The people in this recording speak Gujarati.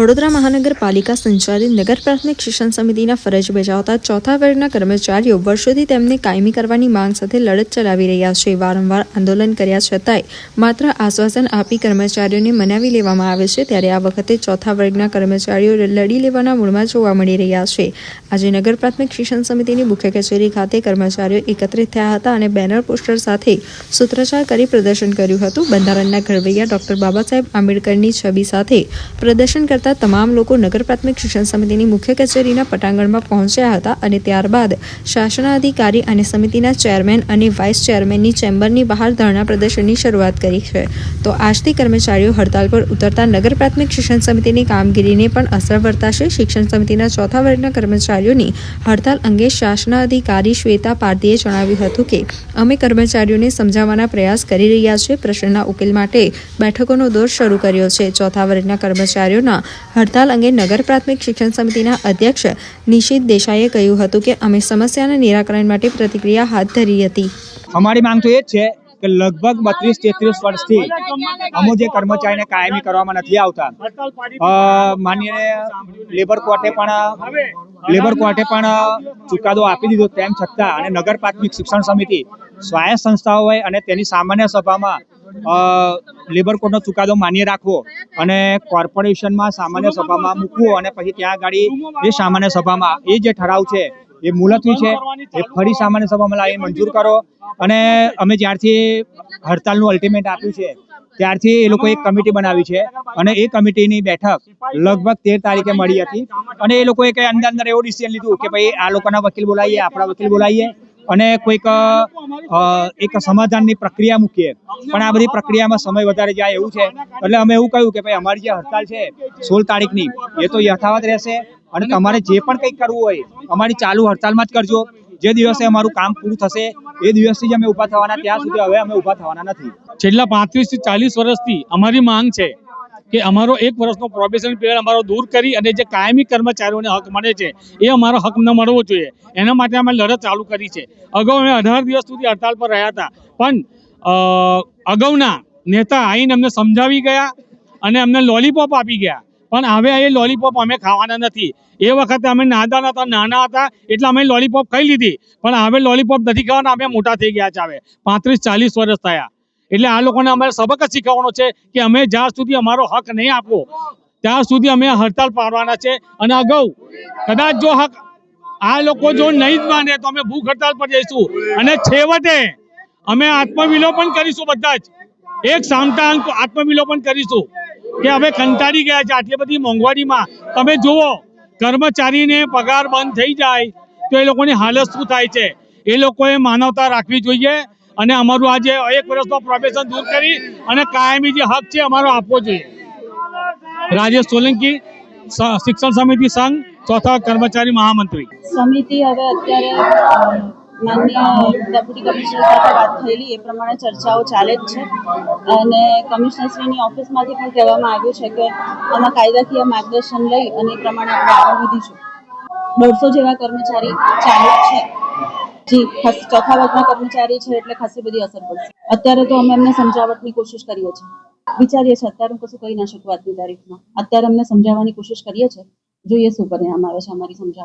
વડોદરા મહાનગરપાલિકા સંચાલિત નગર પ્રાથમિક શિક્ષણ સમિતિના ફરજ બજાવતા ચોથા વર્ગના કર્મચારીઓ વર્ષોથી તેમને કાયમી કરવાની માંગ સાથે લડત ચલાવી રહ્યા છે. વારંવાર આંદોલન કર્યા છતાંય માત્ર આશ્વાસન આપી કર્મચારીઓને મનાવી લેવામાં આવે છે. ત્યારે આ વખતે ચોથા વર્ગના કર્મચારીઓ લડી લેવાના મૂડમાં જોવા મળી રહ્યા છે. આજે નગર પ્રાથમિક શિક્ષણ સમિતિની મુખ્ય કચેરી ખાતે કર્મચારીઓ એકત્રિત થયા હતા અને બેનર પોસ્ટર સાથે સૂત્રોચ્ચાર કરી પ્રદર્શન કર્યું હતું. બંધારણના ઘડવૈયા ડોક્ટર બાબા સાહેબ આંબેડકરની છબી સાથે પ્રદર્શન કરતા તમામ લોકો નગર પ્રાથમિક શિક્ષણ સમિતિની મુખ્ય કચેરીના પટાંગણમાં પહોંચ્યા હતા અને ત્યારબાદ શાસનાધિકારી અને સમિતિના ચેરમેન અને વાઇસ ચેરમેનની ચેમ્બરની બહાર ધરણા પ્રદર્શનની શરૂઆત કરી છે. તો આજથી કર્મચારીઓ હડતાલ પર ઉતરતા નગર પ્રાથમિક શિક્ષણ સમિતિની કામગીરીને પણ અસર વર્તાશે. શિક્ષણ સમિતિના ચોથા વર્ગના કર્મચારીઓની હડતાલ અંગે શાસનાધિકારી શ્વેતા પારધીએ જણાવ્યું હતું કે અમે કર્મચારીઓને સમજાવવાના પ્રયાસ કરી રહ્યા છીએ. પ્રશ્નના ઉકેલ માટે બેઠકોનો દોર શરૂ કર્યો છે. ચોથા વર્ગના કર્મચારીઓના હડતાલ અંગે નગર પ્રાથમિક શિક્ષણ સમિતિના અધ્યક્ષ નિશિત દેસાઈએ કહ્યું હતું કે અમે સમસ્યાના નિરાકરણ માટે પ્રતિક્રિયા હાથ ધરી હતી. અમારી માંગ તો એ જ છે કે લગભગ 32-33 વર્ષથી અમો જે કર્મચારીને કાયમી કરવામાં નથી આવતા, માનીને લેબર કોર્ટે પણ ચુકાદો આપી દીધો, તેમ છતાં અને નગર પ્રાથમિક શિક્ષણ સમિતિ સ્વાયત્ત સંસ્થાઓ હોય અને તેની સામાન્ય સભામાં લેબર કોર્ટનો ચુકાદો માન્ય રાખવો અને કોર્પોરેશનમાં સામાન્ય સભામાં મૂકવો અને પછી ત્યાં આગળ એ સામાન્ય સભામાં એ જે ઠરાવ છે એ મુલતવી છે એ ફરી સામાન્ય સભામાં લાવી મંજૂર કરો. અને અમે જ્યારથી હડતાલનું અલ્ટિમેટ આપ્યું છે ત્યારથી એ લોકો એક કમિટી બનાવી છે અને એ કમિટીની બેઠક લગભગ 13 તારીખે મળી હતી અને એ લોકોએ કંઈ અંદર એવું ડિસિઝન લીધું કે ભાઈ આ લોકોના વકીલ બોલાવીએ, આપણા વકીલ બોલાવીએ અને કોઈક એક સમાધાનની પ્રક્રિયા મૂકીએ. પણ આ બધી પ્રક્રિયામાં સમય વધારે જાય એવું છે. એટલે અમે એવું કહ્યું કે ભાઈ અમારી જે હડતાલ છે 16 તારીખની એ તો યથાવત રહેશે અને તમારે જે પણ કંઈક કરવું હોય અમારી ચાલુ હડતાલમાં જ કરજો. જે દિવસે અમારું કામ પૂરું થશે એ દિવસથી જ અમે ઊભા થવાના, ત્યાં સુધી હવે અમે ઊભા થવાના નથી. છેલ્લા 35 થી 40 વર્ષથી અમારી માંગ છે કે અમારો 1 વર્ષનો પ્રોબેશન પીરિયડ અમારો દૂર કરી અને જે કાયમી કર્મચારીઓને હક મળે છે એ અમારો હક ન મળવો જોઈએ. એના માટે અમે લડત ચાલુ કરી છે. અગાઉ અમે 18 દિવસ સુધી હડતાલ પર રહ્યા હતા, પણ અગાઉના નેતા આવીને અમને સમજાવી ગયા અને અમને લોલીપોપ આપી ગયા. પણ હવે એ લોલીપોપ અમે ખાવાના નથી. એ વખતે અમે નાના હતા એટલે અમે લોલીપોપ ખાઈ લીધી, પણ હવે લોલીપોપ નથી ખાવાના. અમે મોટા થઈ ગયા છે, હવે 35-40 વર્ષ થયા. એટલે આ લોકોને અમારે સબક જ શીખવવાનો છે કે અમે જ્યાં સુધી અમારો હક નહીં આપવો ત્યાં સુધી અમે હડતાલ પાડવાના છે. અને અગાઉ કદાચ જો હક આ લોકો જો નહીં જ માને તો અમે ભૂખ હડતાલ પર જઈશું અને છેવટે અમે આત્મવિલોપન કરીશું. બધા જ એક સામટા આત્મવિલોપન કરીશું કે હવે કંટાળી ગયા છે આટલી બધી મોંઘવારીમાં. તમે જુઓ, કર્મચારીને પગાર બંધ થઈ જાય તો એ લોકોની હાલત શું થાય છે. એ લોકોએ માનવતા રાખવી જોઈએ અને અમારું આજે 1 વર્ષનો પ્રોબેશન દૂર કરી અને કાયમી જે હક છે અમારો આપવો જોઈએ. રાજેશ સોલંકી, શિક્ષણ સમિતિ સંઘ, ચોથા કર્મચારી મહામંત્રી. સમિતિ હવે અત્યારે માનનીય ડેપ્યુટી કમિશનર સાથે વાત થયેલી એ પ્રમાણે ચર્ચાઓ ચાલે જ છે અને કમિશનરશ્રીની ઓફિસમાંથી પણ કહેવામાં આવ્યું છે કે આમાં કાયદાકીય માર્ગદર્શન લઈ અને એ પ્રમાણે આપણે આગળ વધીશું. 150 જેવા કર્મચારી ચાલુ છે. જી, ચોથા વર્ગના કર્મચારી છે એટલે ખાસી બધી અસર પડશે. અત્યારે તો અમે એમને સમજાવટની કોશિશ કરીએ છીએ, વિચારીએ છીએ. અત્યારે હું કશું કહી ના શકું આજની તારીખમાં. અત્યારે અમને સમજાવવાની કોશિશ કરીએ છીએ, જોઈએ શું પરિણામ આવે છે અમારી સમજાવટ.